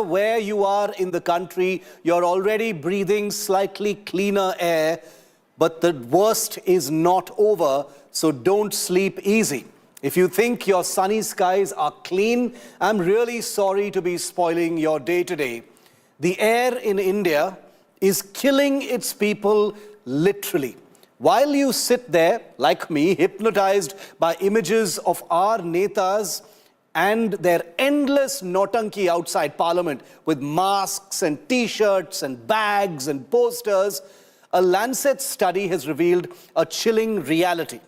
Where you are in the country, you're already breathing slightly cleaner air, but the worst is not over, so don't sleep easy. If you think your sunny skies are clean, I'm really sorry to be spoiling your day today. The air in India is killing its people literally. While you sit there, like me, hypnotized by images of our netas and their endless notanki outside Parliament with masks and t-shirts and bags and posters, a Lancet study has revealed a chilling reality.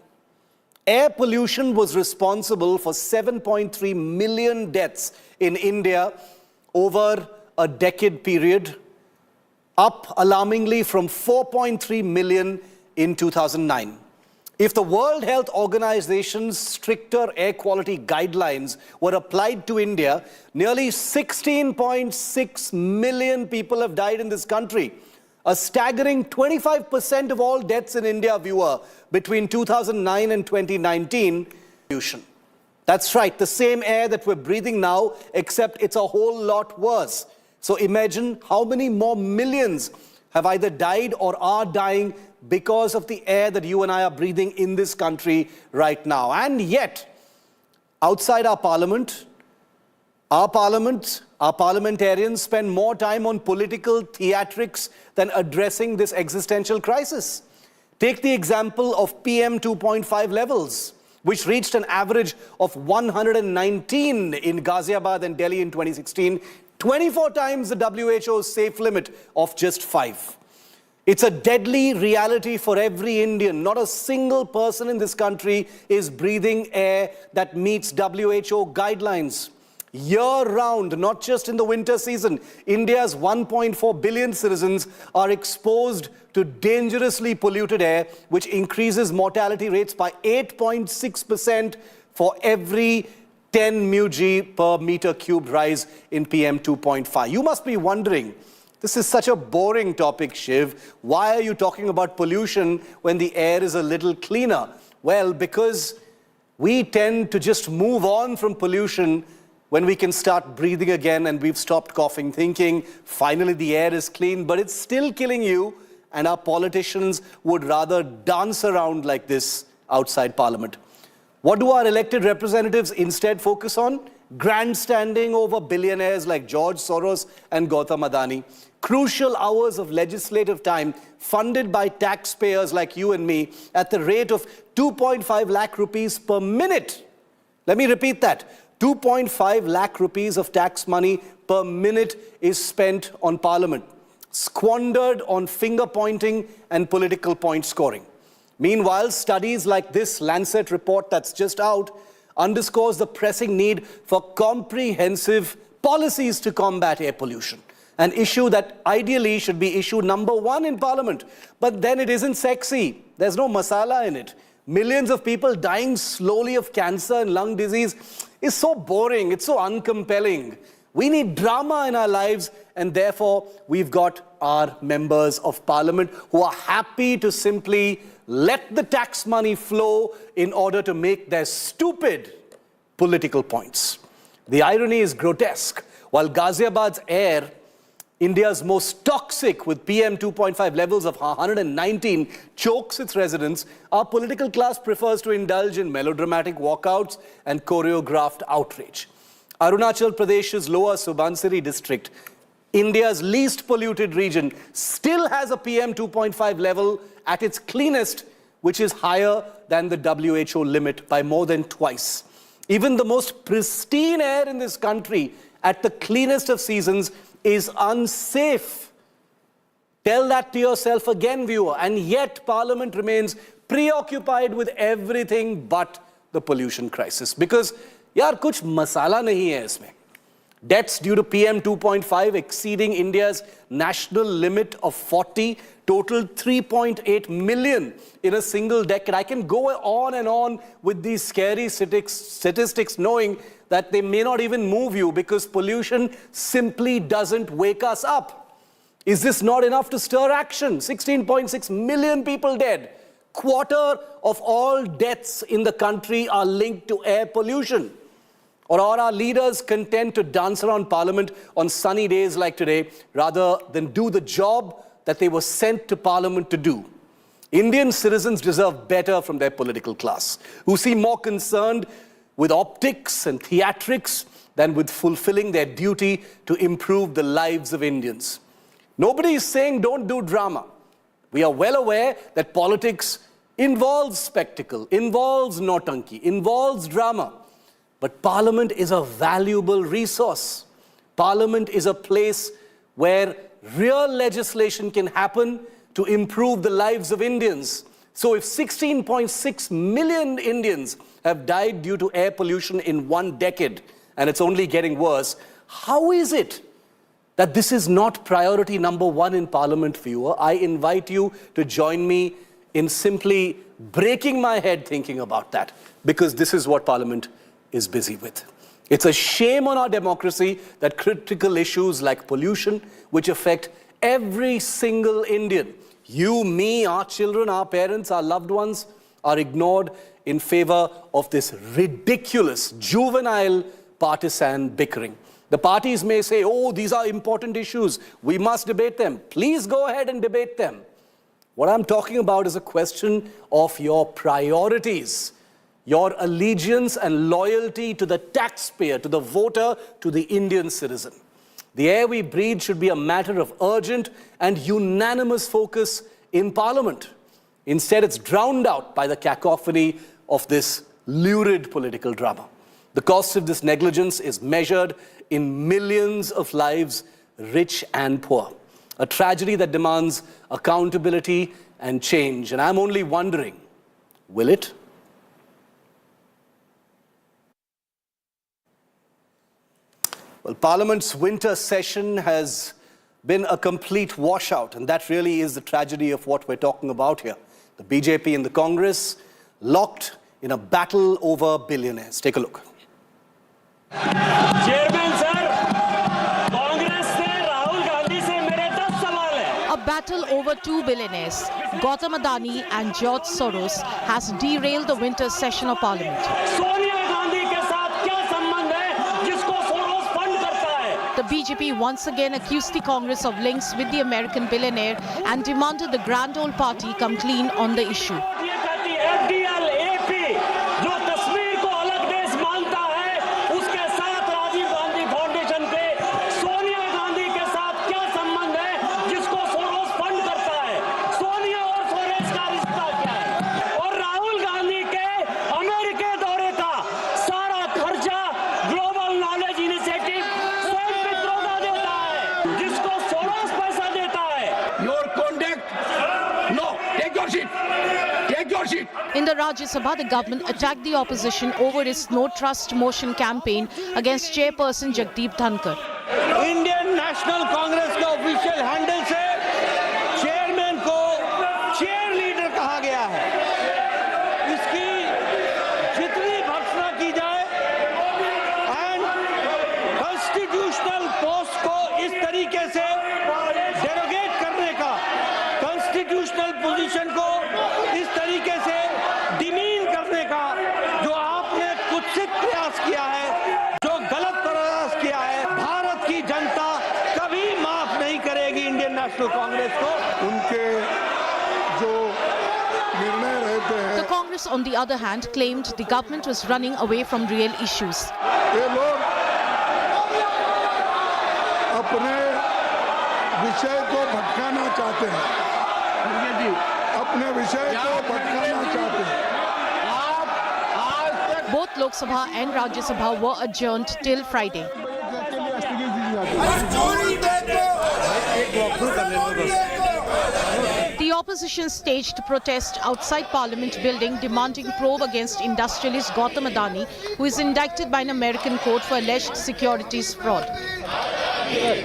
Air pollution was responsible for 7.3 million deaths in India over a decade period, up alarmingly from 4.3 million in 2009. If the World Health Organization's stricter air quality guidelines were applied to India, nearly 16.6 million people have died in this country. A staggering 25% of all deaths in India, viewer, between 2009 and 2019. That's right, the same air that we're breathing now, except it's a whole lot worse. So imagine how many more millions have either died or are dying because of the air that you and I are breathing in this country right now. And yet, outside our parliamentarians spend more time on political theatrics than addressing this existential crisis. Take the example of PM 2.5 levels, which reached an average of 119 in Ghaziabad and Delhi in 2016, 24 times the WHO's safe limit of just 5. It's a deadly reality for every Indian. Not a single person in this country is breathing air that meets WHO guidelines. Year-round, not just in the winter season, India's 1.4 billion citizens are exposed to dangerously polluted air, which increases mortality rates by 8.6% for every 10 mg per meter cubed rise in PM 2.5. You must be wondering, this is such a boring topic, Shiv. Why are you talking about pollution when the air is a little cleaner? Well, because we tend to just move on from pollution when we can start breathing again and we've stopped coughing, thinking, finally the air is clean, but it's still killing you, and our politicians would rather dance around like this outside Parliament. What do our elected representatives instead focus on? Grandstanding over billionaires like George Soros and Gautam Adani. Crucial hours of legislative time funded by taxpayers like you and me at the rate of 2.5 lakh rupees per minute. Let me repeat that. 2.5 lakh rupees of tax money per minute is spent on Parliament, squandered on finger pointing and political point scoring. Meanwhile, studies like this Lancet report that's just out underscores the pressing need for comprehensive policies to combat air pollution, an issue that ideally should be issue number 1 in Parliament. But then it isn't sexy. There's no masala in it. Millions of people dying slowly of cancer and lung disease is so boring, it's so uncompelling. We need drama in our lives, and therefore we've got our members of Parliament who are happy to simply let the tax money flow in order to make their stupid political points. The irony is grotesque. While Ghaziabad's air, India's most toxic with PM 2.5 levels of 119, chokes its residents, our political class prefers to indulge in melodramatic walkouts and choreographed outrage. Arunachal Pradesh's Lower Subansiri district, India's least polluted region, still has a PM 2.5 level at its cleanest, which is higher than the WHO limit by more than twice. Even the most pristine air in this country at the cleanest of seasons is unsafe. Tell that to yourself again, viewer. And yet Parliament remains preoccupied with everything but the pollution crisis. Because, yaar, kuch masala nahi hai isme. Deaths due to PM 2.5 exceeding India's national limit of 40 totaled 3.8 million in a single decade. I can go on and on with these scary statistics, knowing that they may not even move you because pollution simply doesn't wake us up. Is this not enough to stir action? 16.6 million people dead. Quarter of all deaths in the country are linked to air pollution. Or are our leaders content to dance around Parliament on sunny days like today rather than do the job that they were sent to Parliament to do? Indian citizens deserve better from their political class, who seem more concerned with optics and theatrics than with fulfilling their duty to improve the lives of Indians. Nobody is saying don't do drama. We are well aware that politics involves spectacle, involves nautanki, involves drama. But Parliament is a valuable resource. Parliament is a place where real legislation can happen to improve the lives of Indians. So if 16.6 million Indians have died due to air pollution in 1 decade, and it's only getting worse, how is it that this is not priority number 1 in Parliament for you? I invite you to join me in simply breaking my head thinking about that, because this is what Parliament is busy with. It's a shame on our democracy that critical issues like pollution, which affect every single Indian, you, me, our children, our parents, our loved ones, are ignored in favor of this ridiculous, juvenile, partisan bickering. The parties may say, oh, these are important issues, we must debate them. Please go ahead and debate them. What I'm talking about is a question of your priorities, your allegiance and loyalty to the taxpayer, to the voter, to the Indian citizen. The air we breathe should be a matter of urgent and unanimous focus in Parliament. Instead, it's drowned out by the cacophony of this lurid political drama. The cost of this negligence is measured in millions of lives, rich and poor. A tragedy that demands accountability and change. And I'm only wondering, will it? Well, Parliament's winter session has been a complete washout, and that really is the tragedy of what we're talking about here. The BJP and the Congress locked in a battle over billionaires. Take a look. Chairman sir, Congress se Rahul Gandhi se mere 10 sawal hai. A battle over 2 billionaires, Gautam Adani and George Soros, has derailed the winter session of Parliament. Sonia Gandhi ke saath kya sambandh hai jisko Soros fund karta hai? The BJP once again accused the Congress of links with the American billionaire and demanded the grand old party come clean on the issue. ये कहती FDL AP जो कश्मीर को अलग देश मानता है उसके साथ राजीव गांधी फाउंडेशन के सोनिया गांधी के साथ क्या संबंध है जिसको सोरोस फंड करता है? सोनिया और सोरेस का रिश्ता क्या है? और राहुल गांधी के अमेरिका दौरे का सारा खर्चा ग्लोबल नॉलेज इनिशिएटिव स्वयं पित्रोदा देता है जिसको सोरोस पैसा देता है. Your conduct, no, take your seat. Take your seat. In the Rajya Sabha, the government attacked the opposition over its no trust motion campaign against chairperson Jagdeep Dhankar. Indian national Congress के official handle से chairman को chair leader कहा गया है. इसकी जितनी भर्त्सना की जाए एंड कॉन्स्टिट्यूशनल पोस्ट को इस तरीके से डेरोगेट करने का, कॉन्स्टिट्यूशनल पोजीशन को इस तरीके से डिमीन करने का जो आपने कुत्सित प्रयास किया है, जो गलत प्रयास किया है, भारत की जनता कभी माफ नहीं करेगी इंडियन नेशनल कांग्रेस को. उनके जो निर्णय रहते हैं The Congress, on the other hand, claimed the government was running away from real issues. ये लोग अपने विषय को भटकाना चाहते हैं. अपने विषय को भटकाना चाहते हैं. Both Lok Sabha and Rajya Sabha were adjourned till Friday. The opposition staged protest outside Parliament building demanding probe against industrialist Gautam Adani, who is indicted by an American court for alleged securities fraud.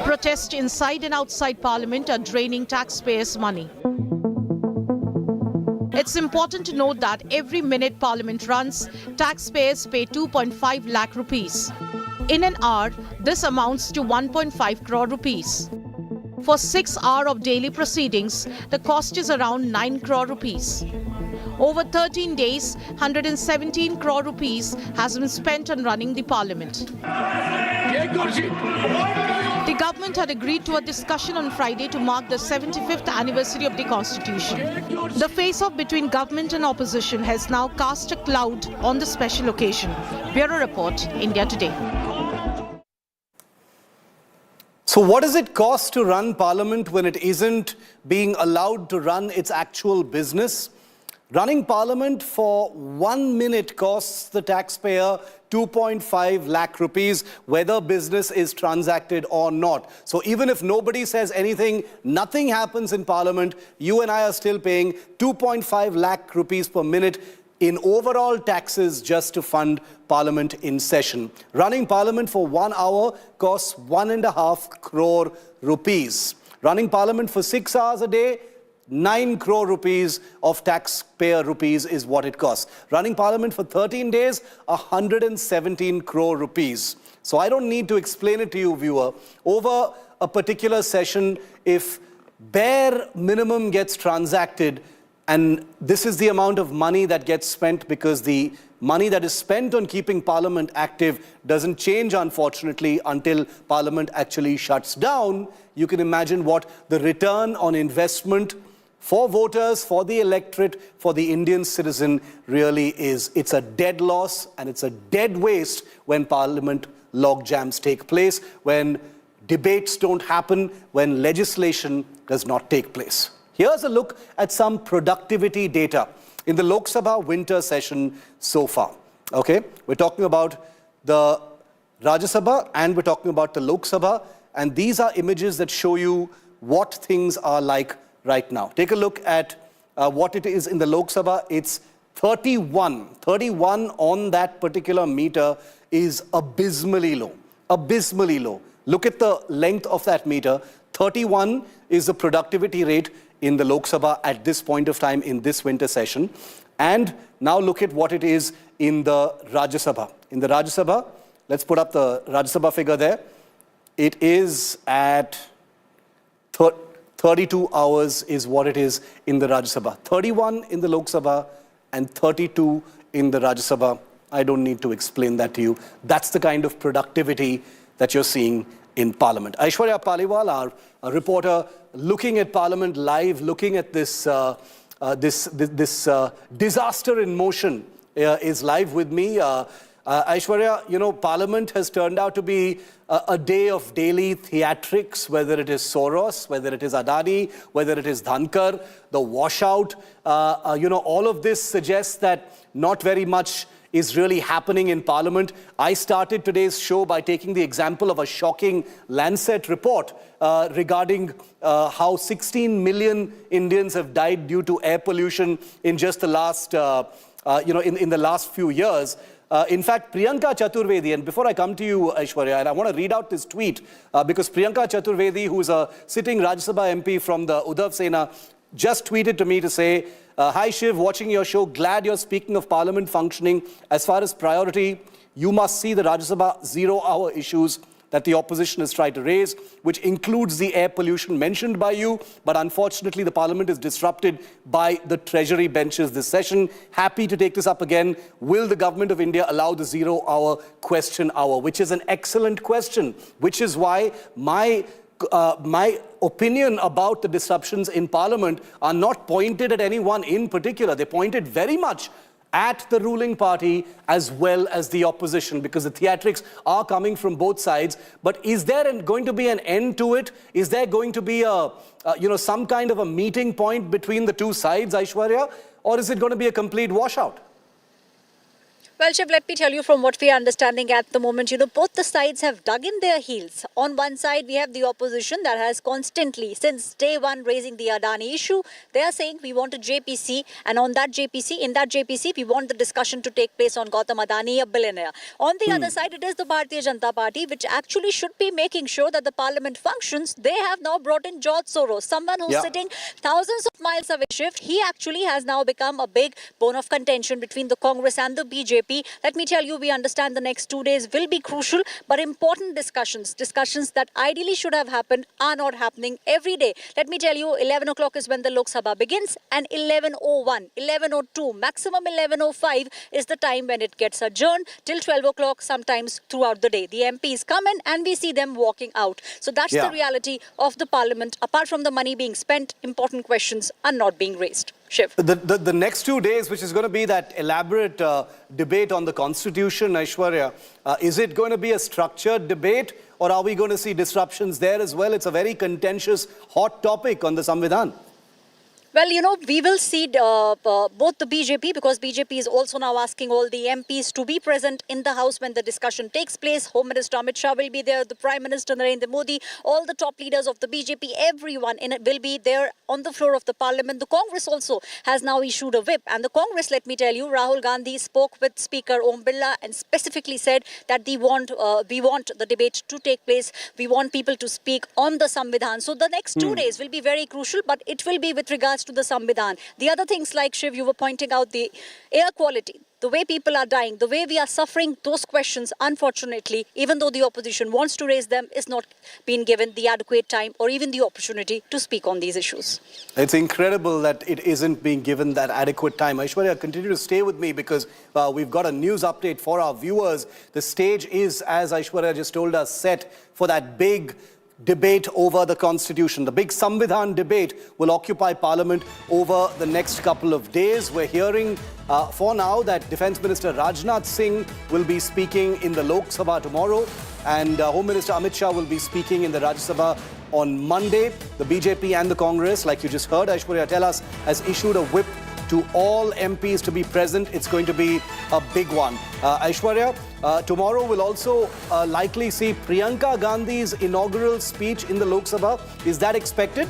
Protests inside and outside Parliament are draining taxpayers' money. It's important to note that every minute Parliament runs, taxpayers pay 2.5 lakh rupees. In an hour, this amounts to 1.5 crore rupees. For 6 hours of daily proceedings, the cost is around 9 crore rupees. Over 13 days, 117 crore rupees has been spent on running the parliament. Take your seat. The government had agreed to a discussion on Friday to mark the 75th anniversary of the Constitution. The face-off between government and opposition has now cast a cloud on the special occasion. Bureau Report, India Today. So what does it cost to run Parliament when it isn't being allowed to run its actual business? Running Parliament for 1 minute costs the taxpayer 2.5 lakh rupees, whether business is transacted or not. So even if nobody says anything, nothing happens in Parliament, you and I are still paying 2.5 lakh rupees per minute in overall taxes just to fund Parliament in session. Running Parliament for 1 hour costs 1.5 crore rupees. Running Parliament for 6 hours a day, 9 crore rupees of taxpayer rupees is what it costs. Running Parliament for 13 days, 117 crore rupees. So I don't need to explain it to you, viewer. Over a particular session, if bare minimum gets transacted, and this is the amount of money that gets spent because the money that is spent on keeping Parliament active doesn't change, unfortunately, until Parliament actually shuts down, you can imagine what the return on investment for voters, for the electorate, for the Indian citizen really is. It's a dead loss and it's a dead waste when Parliament log jams take place, when debates don't happen, when legislation does not take place. Here's a look at some productivity data in the Lok Sabha winter session so far. Okay, we're talking about the Rajya Sabha and we're talking about the Lok Sabha, and these are images that show you what things are like right now. Take a look at what it is in the Lok Sabha. It's 31. 31 on that particular meter is abysmally low. Abysmally low. Look at the length of that meter. 31 is the productivity rate in the Lok Sabha at this point of time in this winter session. And now look at what it is in the Rajya Sabha. In the Rajya Sabha, let's put up the Rajya Sabha figure there. It is at 32 hours is what it is in the Rajya Sabha. 31 in the Lok Sabha and 32 in the Rajya Sabha. I don't need to explain that to you. That's the kind of productivity that you're seeing in Parliament. Aishwarya Paliwal, our reporter, looking at Parliament live, looking at this disaster in motion, is live with me. Aishwarya, you know, Parliament has turned out to be a day of daily theatrics, whether it is Soros, whether it is Adani, whether it is Dhankar, the washout. You know, all of this suggests that not very much is really happening in Parliament. I started today's show by taking the example of a shocking Lancet report regarding how 16 million Indians have died due to air pollution in just the last, in the last few years. In fact, Priyanka Chaturvedi, and before I come to you, Aishwarya, and I want to read out this tweet because Priyanka Chaturvedi, who is a sitting Rajya Sabha MP from the Uddhav Sena, just tweeted to me to say, hi Shiv, watching your show, glad you're speaking of Parliament functioning. As far as priority, you must see the Rajya Sabha 0-hour issues that the opposition has tried to raise, which includes the air pollution mentioned by you. But unfortunately, the Parliament is disrupted by the Treasury benches this session. Happy to take this up again. Will the Government of India allow the 0-hour question hour? Which is an excellent question, which is why my opinion about the disruptions in Parliament are not pointed at anyone in particular. They pointed very much at the ruling party as well as the opposition, because the theatrics are coming from both sides. But is there going to be an end to it? Is there going to be some kind of a meeting point between the two sides, Aishwarya? Or is it going to be a complete washout? Well, Shiv, let me tell you from what we are understanding at the moment, both the sides have dug in their heels. On one side, we have the opposition that has constantly, since day one, raising the Adani issue. They are saying we want a JPC, and in that JPC, we want the discussion to take place on Gautam Adani, a billionaire. On the other side, it is the Bharatiya Janata Party, which actually should be making sure that the Parliament functions. They have now brought in George Soros, someone who's sitting thousands of miles away. Shiv, he actually has now become a big bone of contention between the Congress and the BJP. MP. Let me tell you, we understand the next 2 days will be crucial, but important discussions that ideally should have happened are not happening every day. Let me tell you, 11 o'clock is when the Lok Sabha begins, and 11:01, 11:02, maximum 11:05 is the time when it gets adjourned till 12 o'clock sometimes throughout the day. The MPs come in and we see them walking out. So that's the reality of the parliament. Apart from the money being spent, important questions are not being raised. Shiv. The next 2 days, which is going to be that elaborate debate on the Constitution, Aishwarya, is it going to be a structured debate, or are we going to see disruptions there as well? It's a very contentious, hot topic on the Samvidhan. Well, you know, we will see both the BJP, because BJP is also now asking all the MPs to be present in the House when the discussion takes place. Home Minister Amit Shah will be there, the Prime Minister Narendra Modi, all the top leaders of the BJP, everyone in it will be there on the floor of the Parliament. The Congress also has now issued a whip. And the Congress, let me tell you, Rahul Gandhi spoke with Speaker Om Birla and specifically said that we want the debate to take place. We want people to speak on the Samvidhan. So the next 2 days will be very crucial, but it will be with regards to the Samvidhan. The other things, like Shiv, you were pointing out, the air quality, the way people are dying, the way we are suffering, those questions, unfortunately, even though the opposition wants to raise them, is not being given the adequate time or even the opportunity to speak on these issues. It's incredible that it isn't being given that adequate time. Aishwarya, continue to stay with me, because we've got a news update for our viewers. The stage is, as Aishwarya just told us, set for that big debate over the Constitution. The big Samvidhan debate will occupy Parliament over the next couple of days. We're hearing for now that Defence Minister Rajnath Singh will be speaking in the Lok Sabha tomorrow, and Home Minister Amit Shah will be speaking in the Rajya Sabha on Monday. The BJP and the Congress, like you just heard Aishwarya tell us, has issued a whip to all MPs to be present. It's going to be a big one. Aishwarya, tomorrow we'll also likely see Priyanka Gandhi's inaugural speech in the Lok Sabha. Is that expected?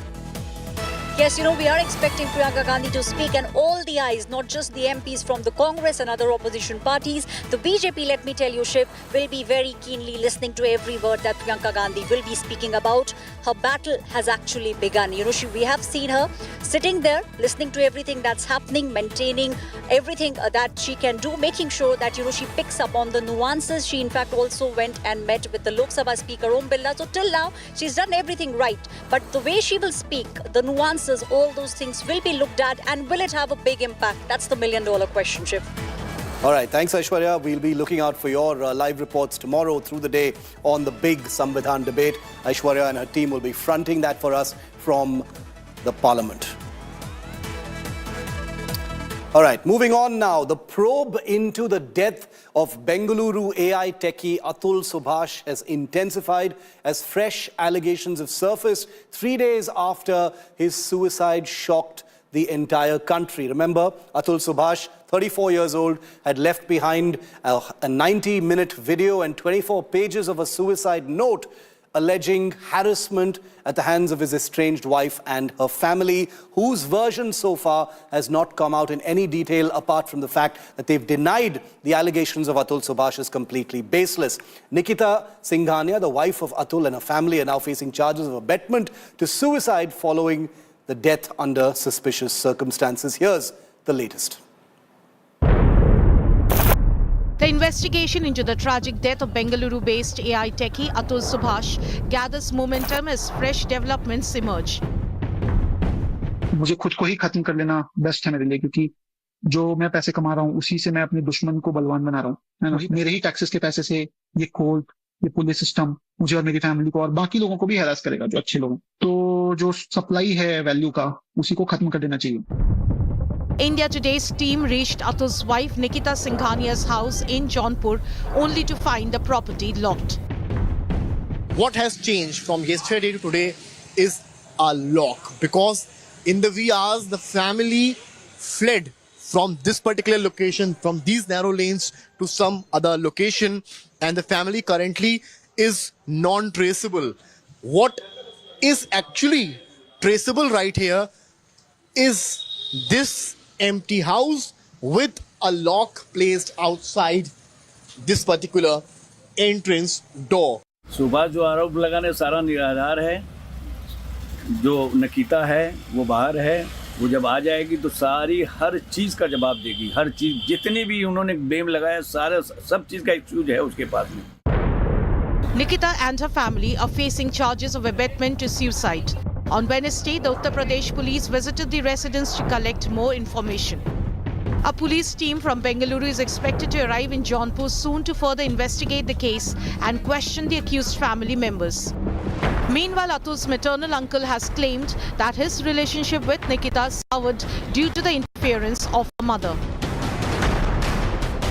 Yes, you know, we are expecting Priyanka Gandhi to speak, and all the eyes, not just the MPs from the Congress and other opposition parties, the BJP, let me tell you, Shiv, will be very keenly listening to every word that Priyanka Gandhi will be speaking about. Her battle has actually begun. You know, we have seen her sitting there, listening to everything that's happening, maintaining everything that she can do, making sure that, you know, she picks up on the nuances. She, in fact, also went and met with the Lok Sabha Speaker Om Birla. So till now, she's done everything right. But the way she will speak, the nuances, all those things will be looked at, and will it have a big impact? That's the million-dollar question, Shiv. All right, thanks Aishwarya. We'll be looking out for your live reports tomorrow through the day on the big Samvidhan debate. Aishwarya and her team will be fronting that for us from the Parliament. All right, moving on now. The probe into the death of Bengaluru AI techie Atul Subhash has intensified as fresh allegations have surfaced 3 days after his suicide shocked the entire country. Remember, Atul Subhash, 34 years old, had left behind a 90-minute video and 24 pages of a suicide note alleging harassment at the hands of his estranged wife and her family, whose version so far has not come out in any detail apart from the fact that they've denied the allegations of Atul Subhash as completely baseless. Nikita Singhania, the wife of Atul, and her family are now facing charges of abetment to suicide following the death under suspicious circumstances. Here's the latest. The investigation into the tragic death of Bengaluru-based AI techie Atul Subhash gathers momentum as fresh developments emerge. मुझे खुद को ही खत्म कर लेना best है मेरे लिए, क्योंकि जो मैं पैसे कमा रहा हूँ उसी से मैं अपने दुश्मन को बलवान बना रहा हूँ, है ना। मेरे ही टैक्सेस के पैसे से ये कोर्ट, ये पुलिस सिस्टम मुझे और मेरी फैमिली को और बाकी लोगों को भी हैरास करेगा, जो अच्छे लोग। तो जो सप्लाई है वैल्यू का, उसी को खत्म कर देना चाहिए। India Today's team reached Atul's wife Nikita Singhania's house in Jaunpur only to find the property locked. What has changed from yesterday to today is a lock, because in the wee hours the family fled from this particular location, from these narrow lanes to some other location, and the family currently is non-traceable. What is actually traceable right here is this empty house with a lock placed outside this particular entrance door. सुबह जो आरोप लगाने सारा निराधार है। जो निकिता है वो बाहर है, वो जब आ जाएगी तो सारी हर चीज़ का जवाब देगी, हर चीज़ जितनी भी उन्होंने ब्लेम लगाया सारा सब चीज़ का एक्सक्यूज है उसके पास में। Nikita and her family are facing charges of abetment to suicide. On Wednesday, the Uttar Pradesh police visited the residence to collect more information. A police team from Bengaluru is expected to arrive in Jaunpur soon to further investigate the case and question the accused family members. Meanwhile, Atul's maternal uncle has claimed that his relationship with Nikita soured due to the interference of her mother.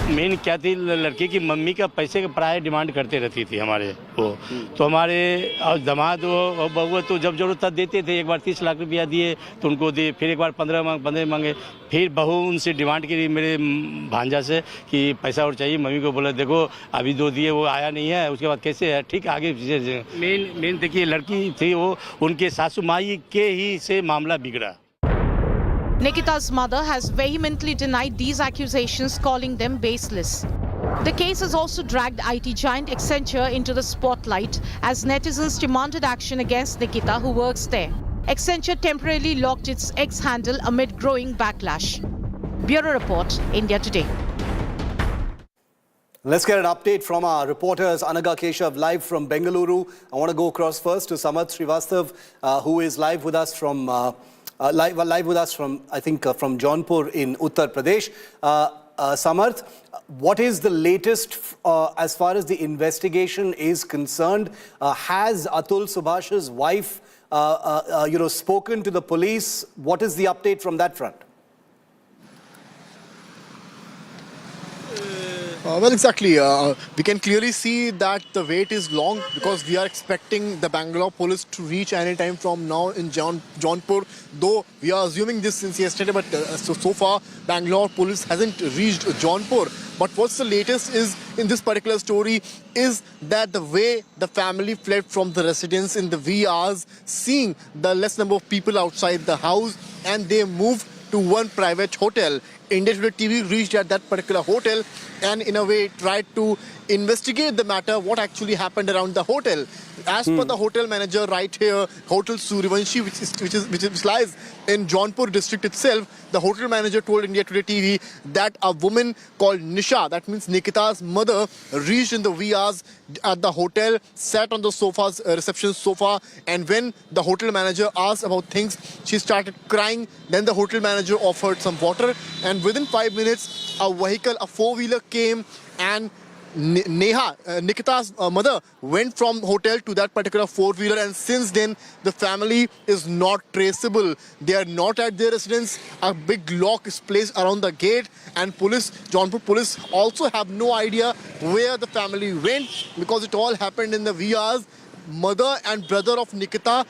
Main क्या थी, लड़की की mummy का पैसे का प्राय demand करते रहती थी हमारे वो। तो हमारे दामाद और बहू तो जब जरूरत था देते थे। एक बार 30 लाख रुपया दिए तो उनको दिए, फिर एक बार 15 मांगे। फिर बहू उनसे डिमांड की मेरे भांजा से कि पैसा और चाहिए। मम्मी को बोला देखो अभी 2 दिए, वो आया नहीं है, उसके बाद कैसे है, ठीक आगे मेन देखिए लड़की थी वो, उनके सासू माई के ही से मामला बिगड़ा। Nikita's mother has vehemently denied these accusations, calling them baseless. The case has also dragged IT giant Accenture into the spotlight as netizens demanded action against Nikita, who works there. Accenture temporarily locked its X handle amid growing backlash. Bureau Report, India Today. Let's get an update from our reporters, Anaga Keshav, live from Bengaluru. I want to go across first to Samarth Srivastav, who is live with us from I think, from Jaunpur in Uttar Pradesh. Samarth, what is the latest as far as the investigation is concerned? Has Atul Subhash's wife, spoken to the police? What is the update from that front? Well, exactly. We can clearly see that the wait is long because we are expecting the Bangalore police to reach any time from now in Jaunpur. Though we are assuming this since yesterday, but so far Bangalore police hasn't reached Jaunpur. But what's the latest is in this particular story is that the way the family fled from the residence in the wee hours, seeing the less number of people outside the house, and they moved to one private hotel. India Today TV reached at that particular hotel and in a way tried to investigate the matter, what actually happened around the hotel. As per the hotel manager right here, Hotel Suryavanshi, which lies in Jaunpur district itself, the hotel manager told India Today TV that a woman called Nisha, that means Nikita's mother, reached in the wee hours at the hotel, sat on the reception sofa, and when the hotel manager asked about things, she started crying. Then the hotel manager offered some water, and within 5 minutes, a vehicle, a 4-wheeler came, and Neha, Nikita's mother, went from hotel to that particular 4-wheeler, and since then the family is not traceable. They are not at their residence. A big lock is placed around the gate, and Jaunpur police also have no idea where the family went because it all happened in the wee hours. Mother and brother of Nikita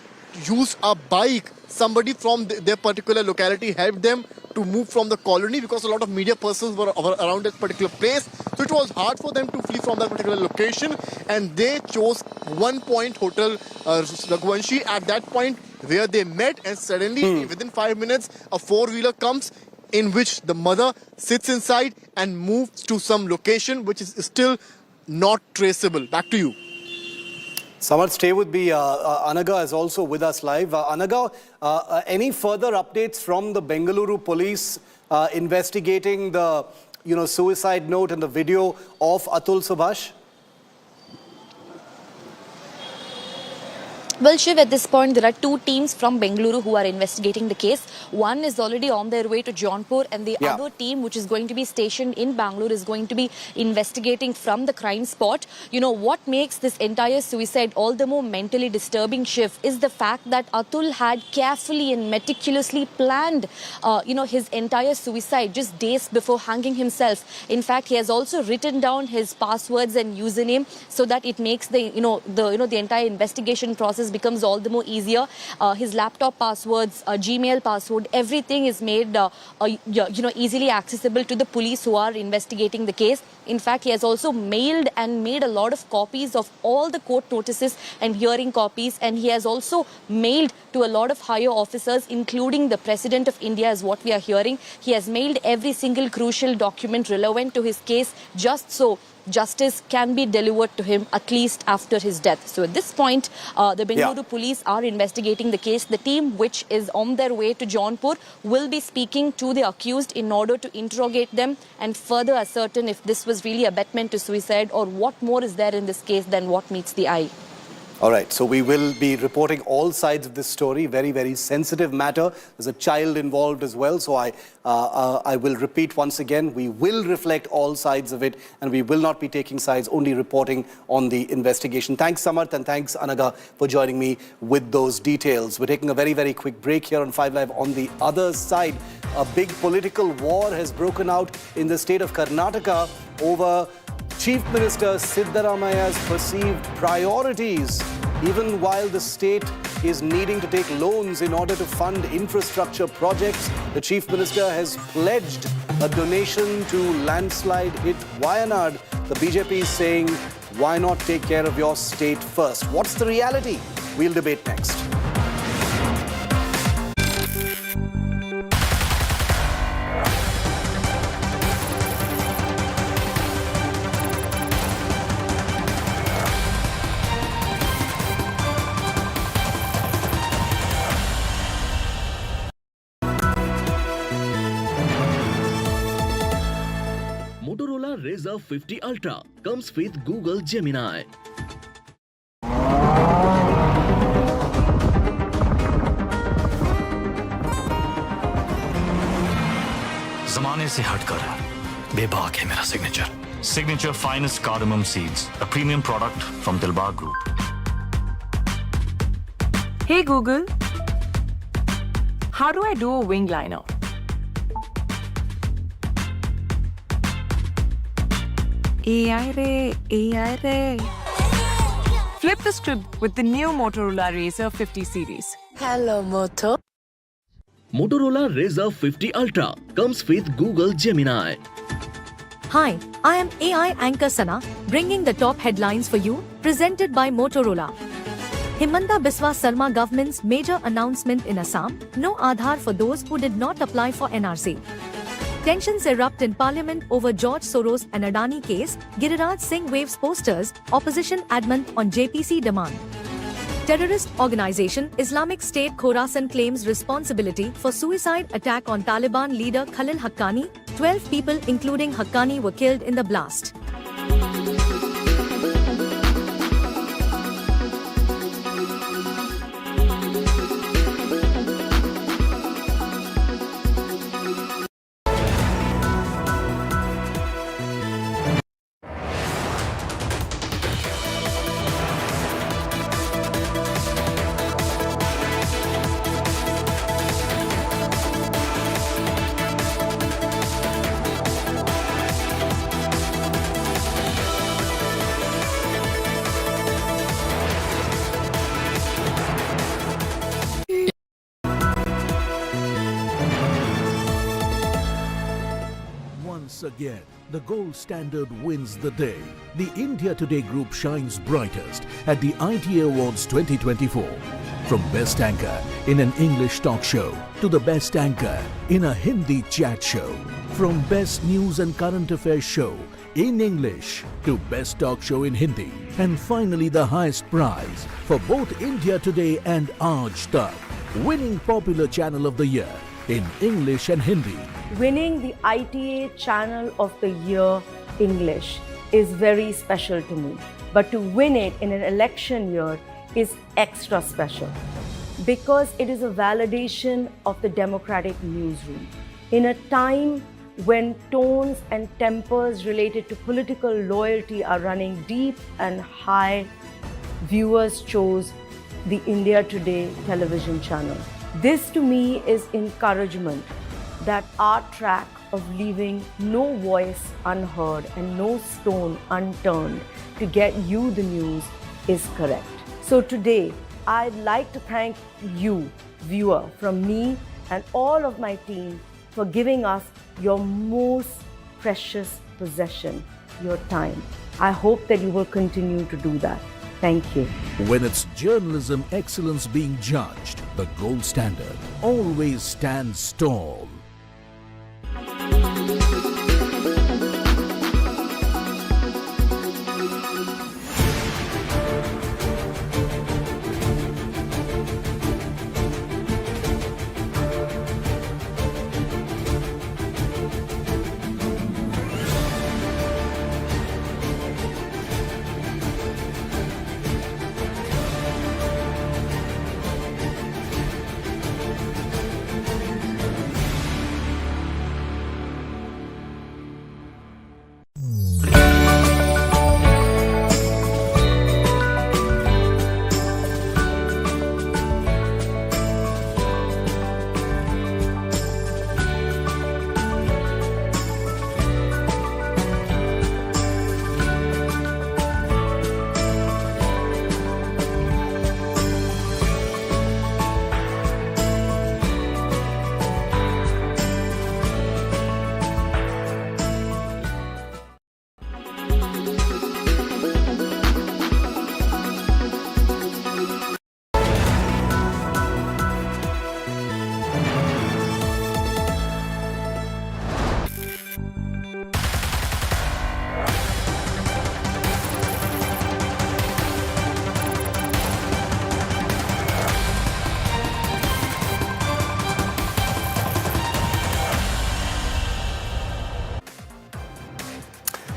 used a bike. Somebody from their particular locality helped them to move from the colony because a lot of media persons were around that particular place. So it was hard for them to flee from that particular location, and they chose one point Hotel Raghuvanshi at that point where they met, and suddenly within 5 minutes a 4-wheeler comes in which the mother sits inside and moves to some location which is still not traceable. Back to you. Samarth, stay with me. Anaga is also with us live. Anaga, any further updates from the Bengaluru police investigating the suicide note and the video of Atul Subhash? Well, Shiv, at this point, there are 2 teams from Bengaluru who are investigating the case. One is already on their way to Jaunpur, and the other team, which is going to be stationed in Bangalore, is going to be investigating from the crime spot. What makes this entire suicide all the more mentally disturbing, Shiv, is the fact that Atul had carefully and meticulously planned, his entire suicide just days before hanging himself. In fact, he has also written down his passwords and username so that it makes the entire investigation process becomes all the more easier. His laptop passwords, Gmail password, everything is made easily accessible to the police who are investigating the case. In fact, he has also mailed and made a lot of copies of all the court notices and hearing copies, and he has also mailed to a lot of higher officers, including the President of India, is what we are hearing. He has mailed every single crucial document relevant to his case just so justice can be delivered to him at least after his death. So at this point, the Bengaluru police are investigating the case. The team which is on their way to Jaunpur will be speaking to the accused in order to interrogate them and further ascertain if this was really abetment to suicide or what more is there in this case than what meets the eye. All right, so we will be reporting all sides of this story. Very, very sensitive matter. There's a child involved as well. So I will repeat once again, we will reflect all sides of it and we will not be taking sides, only reporting on the investigation. Thanks, Samarth, and thanks, Anaga, for joining me with those details. We're taking a very, very quick break here on 5 Live. On the other side, a big political war has broken out in the state of Karnataka over Chief Minister Siddaramaya's perceived priorities, even while the state is needing to take loans in order to fund infrastructure projects. The Chief Minister has pledged a donation to landslide-hit Wayanad. The BJP is saying, why not take care of your state first? What's the reality? We'll debate next. Razr 50 Ultra comes with Google Gemini. ज़माने से हटकर बेबाक है मेरा signature. Signature finest cardamom seeds, a premium product from Dilbar Group. Hey Google, how do I do a wing liner? AI Re. Flip the script with the new Motorola Razr 50 series. Hello, Moto. Motorola Razr 50 Ultra comes with Google Gemini. Hi, I am AI anchor Sana, bringing the top headlines for you, presented by Motorola. Himanta Biswa Sarma government's major announcement in Assam, no Aadhaar for those who did not apply for NRC. Tensions erupt in Parliament over George Soros and Adani case, Giriraj Singh waves posters, opposition adamant on JPC demand. Terrorist organization Islamic State Khorasan claims responsibility for suicide attack on Taliban leader Khalil Haqqani. 12 people including Haqqani were killed in the blast. Again, the gold standard wins the day. The India Today group shines brightest at the ITA Awards 2024. From Best Anchor in an English talk show to the Best Anchor in a Hindi chat show. From Best News and Current Affairs show in English to Best Talk Show in Hindi. And finally the highest prize for both India Today and Aaj Tak, winning Popular Channel of the Year in English and Hindi. Winning the ITA Channel of the Year English is very special to me. But to win it in an election year is extra special because it is a validation of the democratic newsroom. In a time when tones and tempers related to political loyalty are running deep and high, viewers chose the India Today television channel. This to me is encouragement that our track of leaving no voice unheard and no stone unturned to get you the news is correct. So today, I'd like to thank you, viewer, from me and all of my team for giving us your most precious possession, your time. I hope that you will continue to do that. Thank you. When it's journalism excellence being judged, the gold standard always stands tall.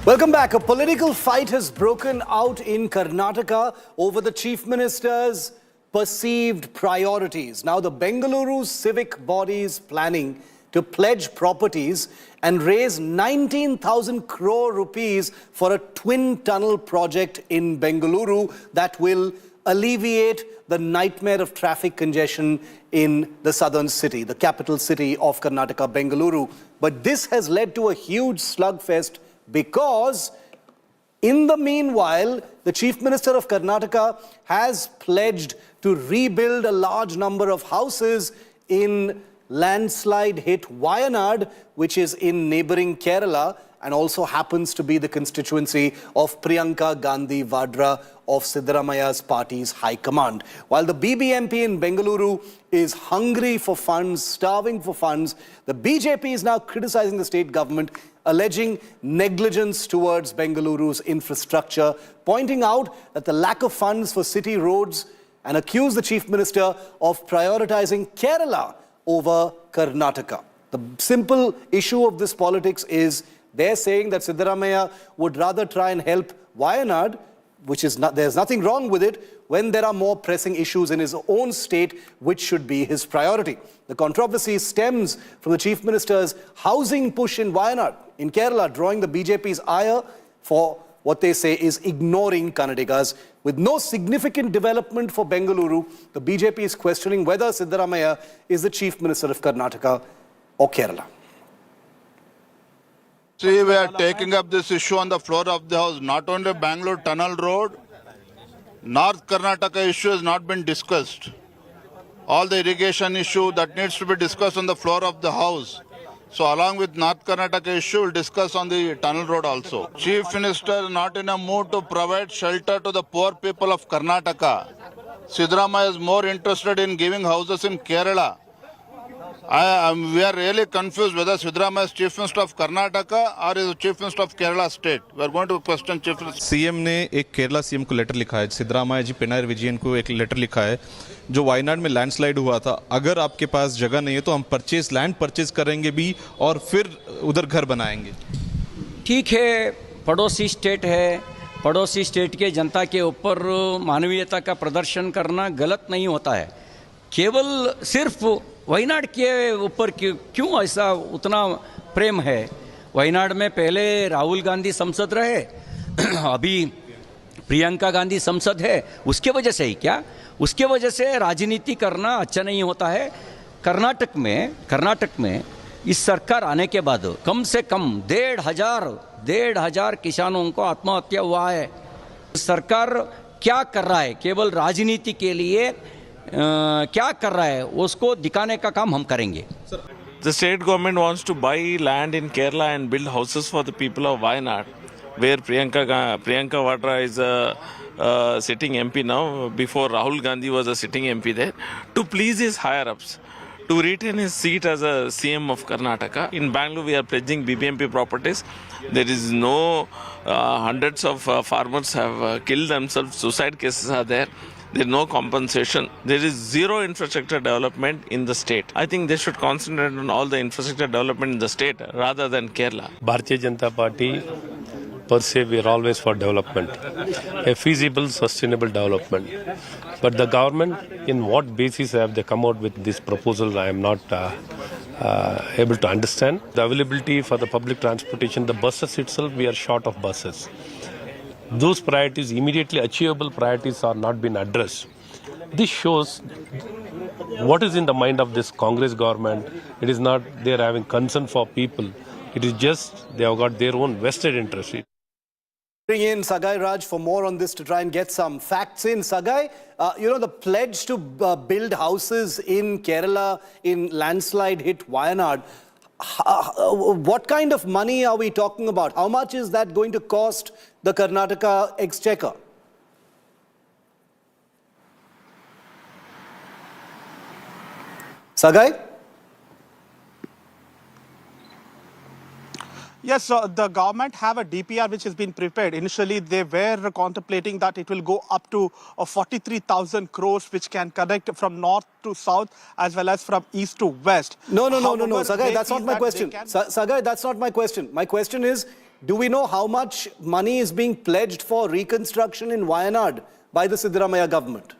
Welcome back. A political fight has broken out in Karnataka over the Chief Minister's perceived priorities. Now, the Bengaluru civic body is planning to pledge properties and raise 19,000 crore rupees for a twin tunnel project in Bengaluru that will alleviate the nightmare of traffic congestion in the southern city, the capital city of Karnataka, Bengaluru. But this has led to a huge slugfest because in the meanwhile, the Chief Minister of Karnataka has pledged to rebuild a large number of houses in landslide-hit Wayanad, which is in neighboring Kerala and also happens to be the constituency of Priyanka Gandhi Vadra of Siddaramaia's party's high command. While the BBMP in Bengaluru is hungry for funds, starving for funds, the BJP is now criticizing the state government, alleging negligence towards Bengaluru's infrastructure, pointing out that the lack of funds for city roads, and accuse the Chief Minister of prioritizing Kerala over Karnataka. The simple issue of this politics is they're saying that Siddaramaiah would rather try and help Wayanad, which is not, there's nothing wrong with it, when there are more pressing issues in his own state, which should be his priority. The controversy stems from the Chief Minister's housing push in Wayanad, in Kerala, drawing the BJP's ire for what they say is ignoring Kannadigas. With no significant development for Bengaluru, the BJP is questioning whether Siddaramaiah is the Chief Minister of Karnataka or Kerala. See, we are taking up this issue on the floor of the House. Not only Bangalore Tunnel Road, North Karnataka issue has not been discussed. All the irrigation issue that needs to be discussed on the floor of the House. So along with North Karnataka issue, we'll discuss on the tunnel road also. Chief Minister not in a mood to provide shelter to the poor people of Karnataka. Siddaramaiah is more interested in giving houses in Kerala. We are really confused whether Siddaramaiah is Chief Minister of Karnataka or is Chief Minister of Kerala State. We are going to question Chief Minister. CM ने एक Kerala CM को letter लिखा है, सिद्धरामैया जी पिनाराई विजयन को एक letter लिखा है जो वायनाड में लैंडस्लाइड हुआ था, अगर आपके पास जगह नहीं है तो हम लैंड परचेज करेंगे भी और फिर उधर घर बनाएंगे। ठीक है, पड़ोसी स्टेट है, पड़ोसी स्टेट के जनता के ऊपर मानवीयता का प्रदर्शन करना गलत नहीं होता है। केवल सिर्फ वायनाड के ऊपर क्यों ऐसा उतना प्रेम है? वायनाड में पहले राहुल गांधी सांसद रहे, अभी प्रियंका गांधी सांसद है, उसके वजह से ही क्या? उसके वजह से राजनीति करना अच्छा नहीं होता है। कर्नाटक में इस सरकार आने के बाद कम से कम 1,500 किसानों को आत्महत्या हुआ है। सरकार क्या कर रहा है? केवल राजनीति के लिए क्या कर रहा है उसको दिखाने का काम हम करेंगे। The state government wants to buy land in Kerala and build houses for the people of Wayanad, where Priyanka Vadra is a sitting MP now. Before Rahul Gandhi was a sitting MP there, to please his higher-ups, to retain his seat as a CM of Karnataka. In Bangalore, we are pledging BBMP properties. There is no hundreds of farmers have killed themselves. Suicide cases are there. There is no compensation. There is zero infrastructure development in the state. I think they should concentrate on all the infrastructure development in the state rather than Kerala. Bharatiya Janata Party, per se, we are always for development, a feasible, sustainable development. But the government, in what basis have they come out with this proposal, I am not able to understand. The availability for the public transportation, the buses itself, we are short of buses. Those priorities, immediately achievable priorities, are not being addressed. This shows what is in the mind of this Congress government. It is not they are having concern for people. It is just they have got their own vested interest. Bring in Sagai Raj for more on this to try and get some facts in. Sagai, the pledge to build houses in Kerala in landslide-hit Wayanad, what kind of money are we talking about? How much is that going to cost the Karnataka exchequer? Sagai? Yes, the government have a DPR which has been prepared. Initially, they were contemplating that it will go up to 43,000 crores, which can connect from north to south as well as from east to west. No, Sagai, that's not my question. Sagai, that's not my question. My question is, do we know how much money is being pledged for reconstruction in Wayanad by the Siddaramaiah government?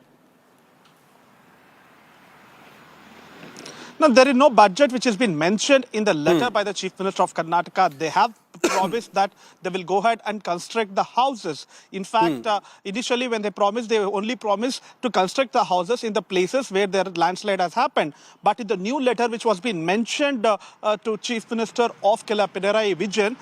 No, there is no budget which has been mentioned in the letter by the Chief Minister of Karnataka. They have promised that they will go ahead and construct the houses. In fact, initially when they promised, they only promised to construct the houses in the places where their landslide has happened. But in the new letter which was being mentioned to Chief Minister of Kerala, Pinarayi Vijayan,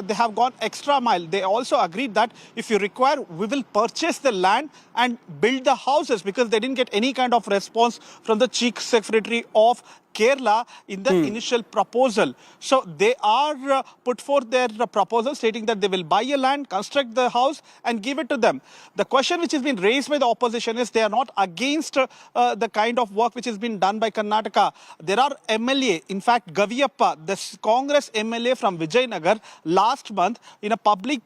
they have gone extra mile. They also agreed that if you require, we will purchase the land and build the houses, because they didn't get any kind of response from the Chief Secretary of Kerala in the initial proposal. So they are put forth their proposal stating that they will buy a land, construct the house and give it to them. The question which has been raised by the opposition is they are not against the kind of work which has been done by Karnataka. There are MLA, in fact Gaviyappa, the Congress MLA from Vijayanagar, last month in a public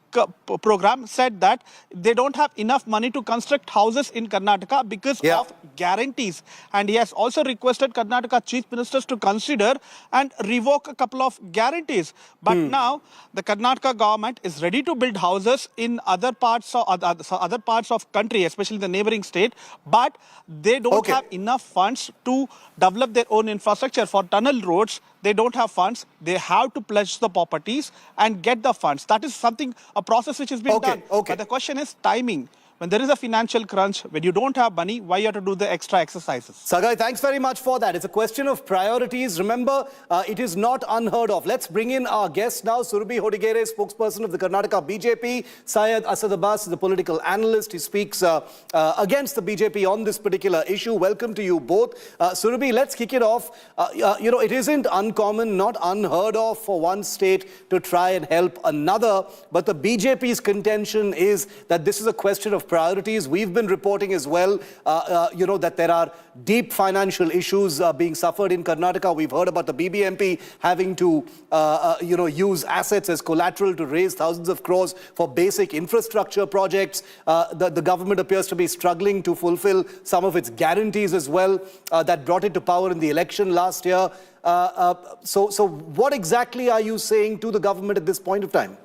program said that they don't have enough money to construct houses in Karnataka because of guarantees. And he has also requested Karnataka Chief Ministers to consider and revoke a couple of guarantees. But now the Karnataka government is ready to build houses in other parts of country, especially the neighboring state, but they don't have enough funds to develop their own infrastructure. For tunnel roads, they don't have funds. They have to pledge the properties and get the funds. That is something, a process which has been done. But the question is timing. When there is a financial crunch, when you don't have money, why you have to do the extra exercises? Sagai, thanks very much for that. It's a question of priorities. Remember, it is not unheard of. Let's bring in our guest now, Surabhi Hodigere, spokesperson of the Karnataka BJP. Syed Asad Abbas is a political analyst. He speaks against the BJP on this particular issue. Welcome to you both. Surabhi, let's kick it off. It isn't uncommon, not unheard of for one state to try and help another. But the BJP's contention is that this is a question of priorities. We've been reporting as well, that there are deep financial issues being suffered in Karnataka. We've heard about the BBMP having to, use assets as collateral to raise thousands of crores for basic infrastructure projects. The government appears to be struggling to fulfill some of its guarantees as well that brought it to power in the election last year. So what exactly are you saying to the government at this point of time?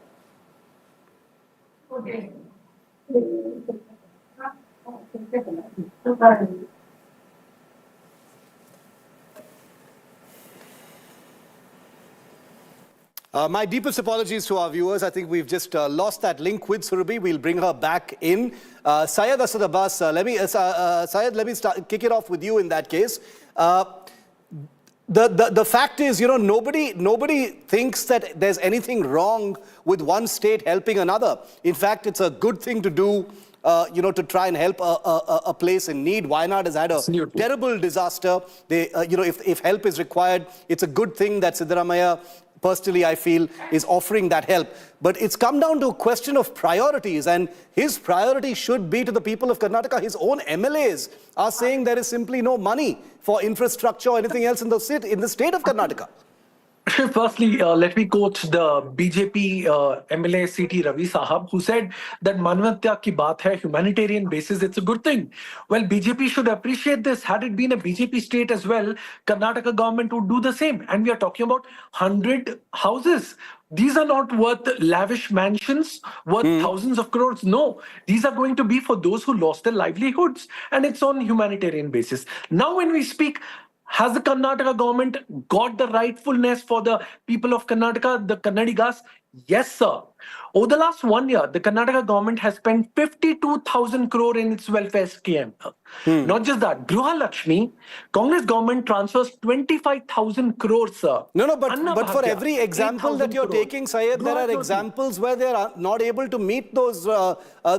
My deepest apologies to our viewers. I think we've just lost that link with Surabhi. We'll bring her back in. Syed Asad Abbas, let me kick it off with you in that case. The fact is, nobody thinks that there's anything wrong with one state helping another. In fact, it's a good thing to do, to try and help a place in need. Wayanad has had a terrible disaster. If help is required, it's a good thing that Siddaramaiah, personally, I feel, is offering that help. But it's come down to a question of priorities, and his priority should be to the people of Karnataka. His own MLAs are saying there is simply no money for infrastructure or anything else in the state of Karnataka. Firstly, let me quote the BJP MLA CT Ravi Sahab, who said that manavata ki baat hai, humanitarian basis, it's a good thing. Well, BJP should appreciate this. Had it been a BJP state as well, Karnataka government would do the same. And we are talking about 100 houses. These are not worth lavish mansions, worth thousands of crores. No, these are going to be for those who lost their livelihoods. And it's on humanitarian basis. Now, when we speak, has the Karnataka government got the rightfulness for the people of Karnataka, the Kannadigas? Yes, sir. Over the last 1 year, the Karnataka government has spent 52,000 crore in its welfare scheme. Not just that, Gruha Lakshmi, Congress government transfers 25,000 crores, sir. No, but for every example that you're taking, Syed, there are examples where they are not able to meet those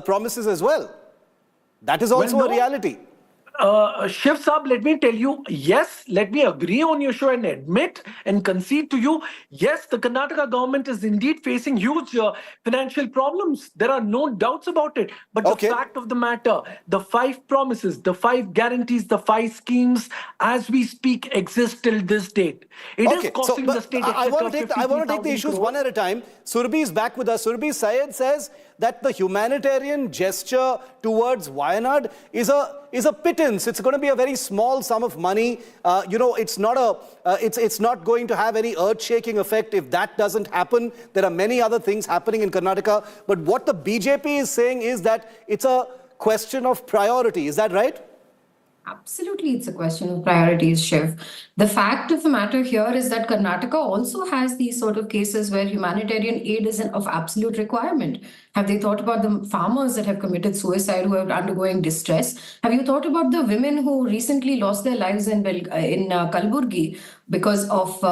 promises as well. That is also a reality. Shiv Saab, let me tell you, yes, let me agree on your show and admit and concede to you, yes, the Karnataka government is indeed facing huge financial problems. There are no doubts about it. But the fact of the matter, the 5 promises, the 5 guarantees, the 5 schemes, as we speak, exist till this date. It is costing the state. I want to take the issues one at a time. Surabhi is back with us. Surabhi, Syed says that the humanitarian gesture towards Wayanad is a pittance. It's going to be a very small sum of money. It's not going to have any earth-shaking effect if that doesn't happen. There are many other things happening in Karnataka. But what the BJP is saying is that it's a question of priority. Is that right? Absolutely, it's a question of priorities, Shiv. The fact of the matter here is that Karnataka also has these sort of cases where humanitarian aid is of absolute requirement. Have they thought about the farmers that have committed suicide, who are undergoing distress? Have you thought about the women who recently lost their lives in Kalburgi because of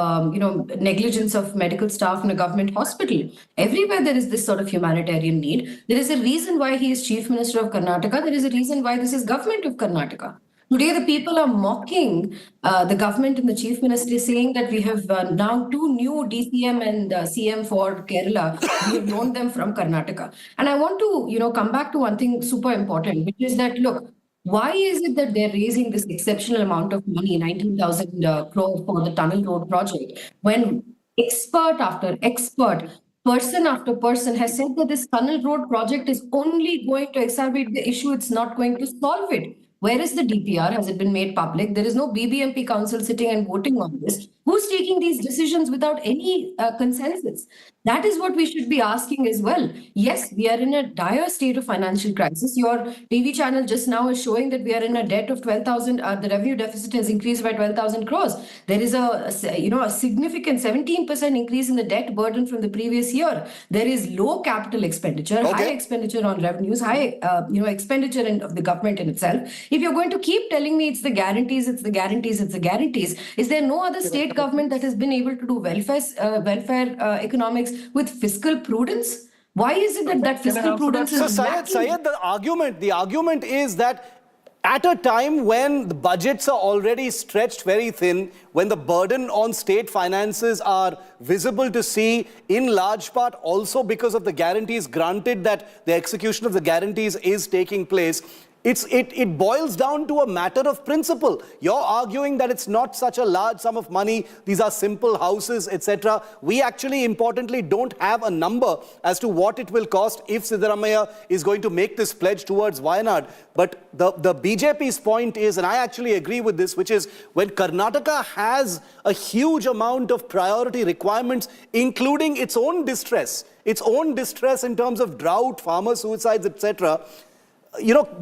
negligence of medical staff in a government hospital? Everywhere there is this sort of humanitarian need. There is a reason why he is Chief Minister of Karnataka. There is a reason why this is government of Karnataka. Today, the people are mocking the government and the chief minister, saying that we have now two new DCM and CM for Kerala. We have known them from Karnataka. And I want to, come back to one thing super important, which is that, look, why is it that they're raising this exceptional amount of money, 19,000 crore for the tunnel road project, when expert after expert, person after person has said that this tunnel road project is only going to exacerbate the issue, it's not going to solve it? Where is the DPR? Has it been made public? There is no BBMP council sitting and voting on this. Who's taking these decisions without any consensus? That is what we should be asking as well. Yes, we are in a dire state of financial crisis. Your TV channel just now is showing that we are in a debt of 12,000. The revenue deficit has increased by 12,000 crores. There is a significant 17% increase in the debt burden from the previous year. There is low capital expenditure, high expenditure on revenues, high expenditure of the government in itself. If you're going to keep telling me it's the guarantees, it's the guarantees, it's the guarantees, is there no other state government that has been able to do welfare economics with fiscal prudence? Why is it that fiscal prudence is lacking? Syed, the argument is that at a time when the budgets are already stretched very thin, when the burden on state finances are visible to see, in large part also because of the guarantees granted, that the execution of the guarantees is taking place, it boils down to a matter of principle. You're arguing that it's not such a large sum of money, these are simple houses, etc. We actually, importantly, don't have a number as to what it will cost if Sidda Vows is going to make this pledge towards Wayanad. But the BJP's point is, and I actually agree with this, which is when Karnataka has a huge amount of priority requirements, including its own distress in terms of drought, farmer suicides, etc.,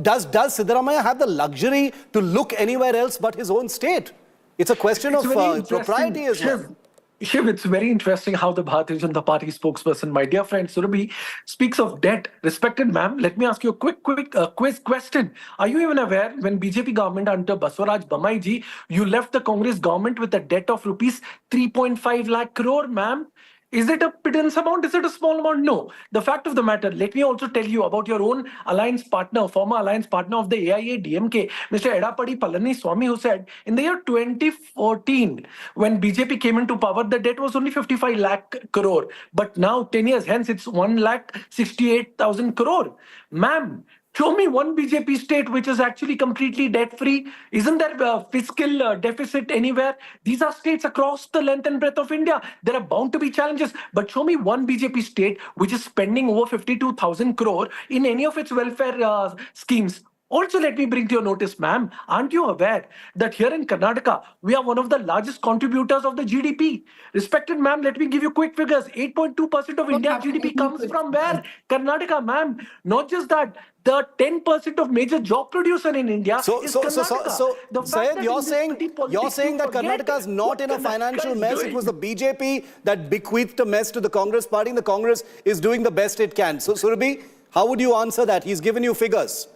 does Sidda Vows have the luxury to look anywhere else but his own state? It's a question of propriety as well. Shiv, it's very interesting how the Bharatiya Janata Party spokesperson, my dear friend Surabhi, speaks of debt. Respected ma'am, let me ask you a quick quiz question. Are you even aware when BJP government under Baswaraj Bommai ji, you left the Congress government with a debt of rupees 3.5 lakh crore, ma'am? Is it a pittance amount? Is it a small amount? No. The fact of the matter, let me also tell you about your own alliance partner, former alliance partner of the AIA-DMK, Mr. Edapadi Palaniswamy, who said in the year 2014, when BJP came into power, the debt was only 55 lakh crore. But now, 10 years hence, it's 1,68,000 crore. Ma'am, show me one BJP state which is actually completely debt-free. Isn't there a fiscal deficit anywhere? These are states across the length and breadth of India. There are bound to be challenges. But show me one BJP state which is spending over 52,000 crore in any of its welfare schemes. Also, let me bring to your notice, ma'am, aren't you aware that here in Karnataka, we are one of the largest contributors of the GDP? Respected ma'am, let me give you quick figures. 8.2% of India's GDP comes from where? Karnataka, ma'am. Not just that, the 10% of major job producer in India is Karnataka. So Syed, you're saying that Karnataka is not in a financial mess. It was the BJP that bequeathed a mess to the Congress party, and the Congress is doing the best it can. So Surabhi, how would you answer that? He's given you figures.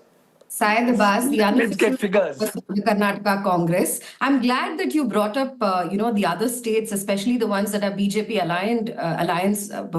Sidda Vows, the unofficial figures of the Karnataka Congress. I'm glad that you brought up, the other states, especially the ones that are BJP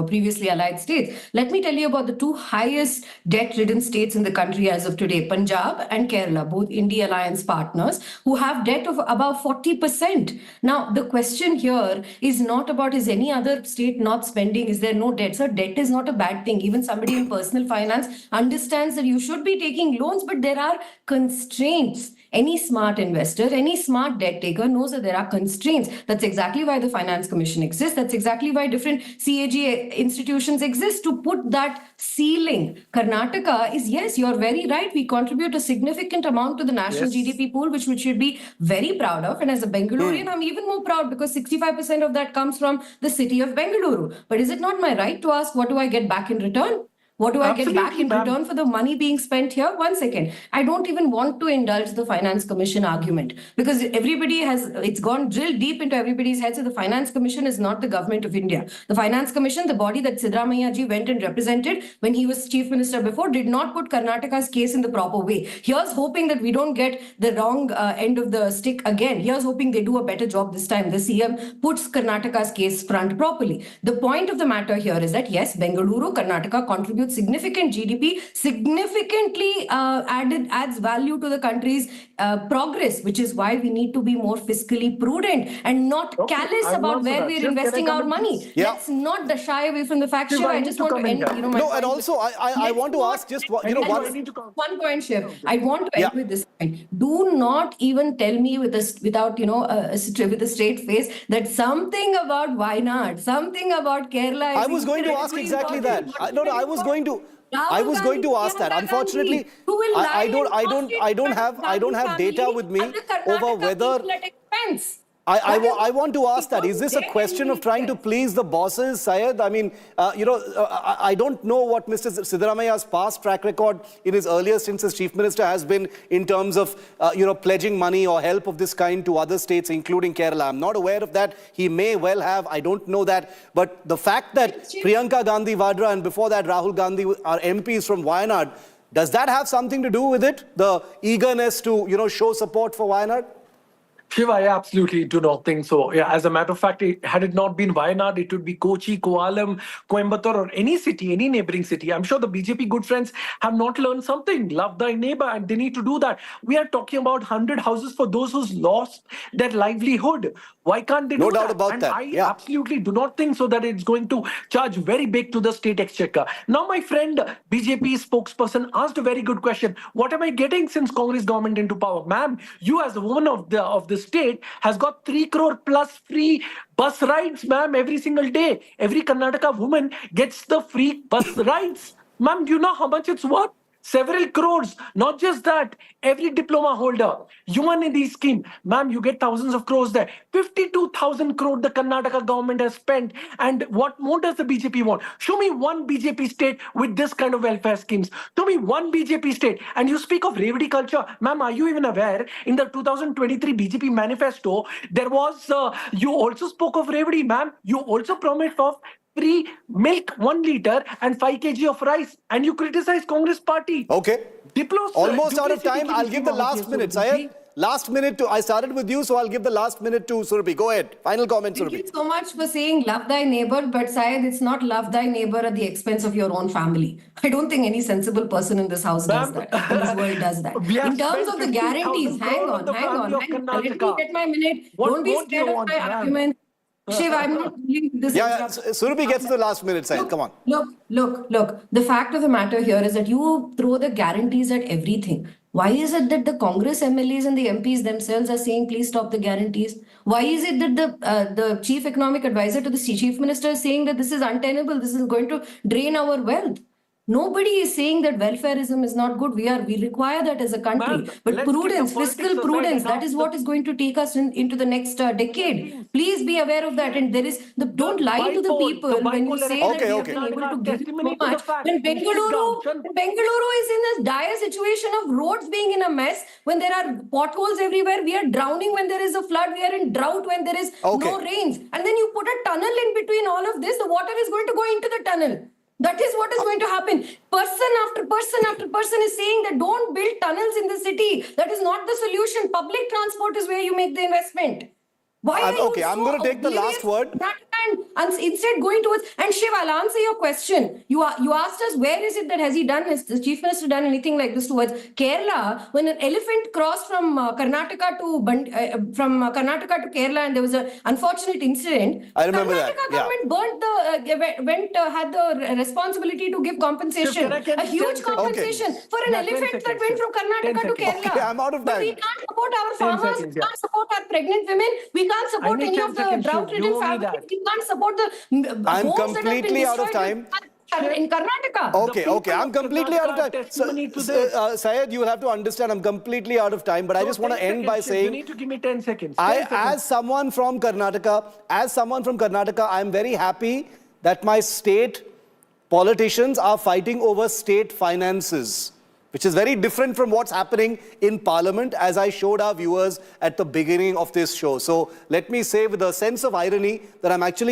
previously allied states. Let me tell you about the two highest debt-ridden states in the country as of today, Punjab and Kerala, both India alliance partners, who have debt of about 40%. Now, the question here is not about is any other state not spending, is there no debt? So debt is not a bad thing. Even somebody in personal finance understands that you should be taking loans, but there are constraints. Any smart investor, any smart debt taker knows that there are constraints. That's exactly why the Finance Commission exists. That's exactly why different CAG institutions exist, to put that ceiling. Karnataka is, yes, you're very right. We contribute a significant amount to the national GDP pool, which we should be very proud of. And as a Bengalurian, I'm even more proud because 65% of that comes from the city of Bengaluru. But is it not my right to ask, what do I get back in return? What do I get back in return for the money being spent here? One second. I don't even want to indulge the Finance Commission argument because it's gone drilled deep into everybody's heads. So the Finance Commission is not the government of India. The Finance Commission, the body that Sidda Vows went and represented when he was Chief Minister before, did not put Karnataka's case in the proper way. Here's hoping that we don't get the wrong end of the stick again. Here's hoping they do a better job this time. The CM puts Karnataka's case front properly. The point of the matter here is that, yes, Bengaluru, Karnataka contributes significant GDP, significantly adds value to the country's progress, which is why we need to be more fiscally prudent and not callous about where we're investing our money. Let's not shy away from the fact. Shiv, I just want to end. No, and also I want to ask just one point, Shiv. I want to end with this point. Do not even tell me with a straight face that something about Wayanad, something about Kerala. I was going to ask exactly that. I was going to ask that. Unfortunately, I don't have data with me over whether. I want to ask that. Is this a question of trying to please the bosses, Syed? I mean, I don't know what Mr. Siddaramaia's past track record in his earlier stints as Chief Minister has been in terms of, pledging money or help of this kind to other states, including Kerala. I'm not aware of that. He may well have. I don't know that. But the fact that Priyanka Gandhi Vadra and before that Rahul Gandhi are MPs from Wayanad, does that have something to do with it? The eagerness to, show support for Wayanad? Shiva, I absolutely do not think so. Yeah, as a matter of fact, had it not been Wayanad, it would be Kochi, Koalam, Coimbatore, or any city, any neighboring city. I'm sure the BJP good friends have not learned something. Love thy neighbor, and they need to do that. We are talking about 100 houses for those who's lost their livelihood. Why can't they do that? No doubt about that. I absolutely do not think so that it's going to charge very big to the state exchequer. Now, my friend, BJP spokesperson, asked a very good question. What am I getting since Congress government into power? Ma'am, you as a woman of the state has got 3 crore plus free bus rides, ma'am, every single day. Every Karnataka woman gets the free bus rides. Ma'am, do you know how much it's worth? Several crores. Not just that, every diploma holder, you are in the scheme. Ma'am, you get thousands of crores there. 52,000 crore the Karnataka government has spent. And what more does the BJP want? Show me one BJP state with this kind of welfare schemes. Show me one BJP state. And you speak of Revdi culture. Ma'am, are you even aware in the 2023 BJP manifesto, there was, you also spoke of Revdi, ma'am. You also promised of free milk 1 liter and 5 kg of rice, and you criticize Congress party. Okay. Almost out of time. I'll give the last minute, Syed. Last minute I started with you, so I'll give the last minute to Surabhi. Go ahead. Final comment, Surabhi. Thank you so much for saying love thy neighbor, but Syed, it's not love thy neighbor at the expense of your own family. I don't think any sensible person in this house does that, in this world does that. In terms of the guarantees, hang on. Let me get my minute. Don't be scared of my argument. Shiv, I'm not dealing with this. Surabhi gets the last minute, Syed. Come on. Look. The fact of the matter here is that you throw the guarantees at everything. Why is it that the Congress MLAs and the MPs themselves are saying, please stop the guarantees? Why is it that the chief economic advisor to the chief minister is saying that this is untenable, this is going to drain our wealth? Nobody is saying that welfareism is not good. We require that as a country. But prudence, fiscal prudence, that is what is going to take us into the next decade. Please be aware of that. And don't lie to the people when you say that we have been able to give so much. When Bengaluru is in a dire situation of roads being in a mess, when there are potholes everywhere, we are drowning when there is a flood, we are in drought when there is no rains. And then you put a tunnel in between all of this, the water is going to go into the tunnel. That is what is going to happen. Person after person is saying that don't build tunnels in the city. That is not the solution. Public transport is where you make the investment. Why are you I'm going to take the last word. Karnataka and instead going towards. And Shiv, I'll answer your question. You asked us, where is it that has the Chief Minister done anything like this towards Kerala? When an elephant crossed from Karnataka to Kerala, and there was an unfortunate incident. I remember that. Karnataka government burnt had the responsibility to give compensation, a huge compensation for an elephant that went from Karnataka to Kerala. Okay, I'm out of time. But we can't support our farmers, we can't support our pregnant women, we can't support any of the drought-ridden families, we can't support the I'm homes completely out of time. In Karnataka. Okay, I'm completely out of time. Syed, you will have to understand, I'm completely out of time, but I just want to end by saying, you need to give me 10 seconds. As someone from Karnataka, I'm very happy that my state politicians are fighting over state finances, which is very different from what's happening in Parliament, as I showed our viewers at the beginning of this show. So let me say with a sense of irony that I'm actually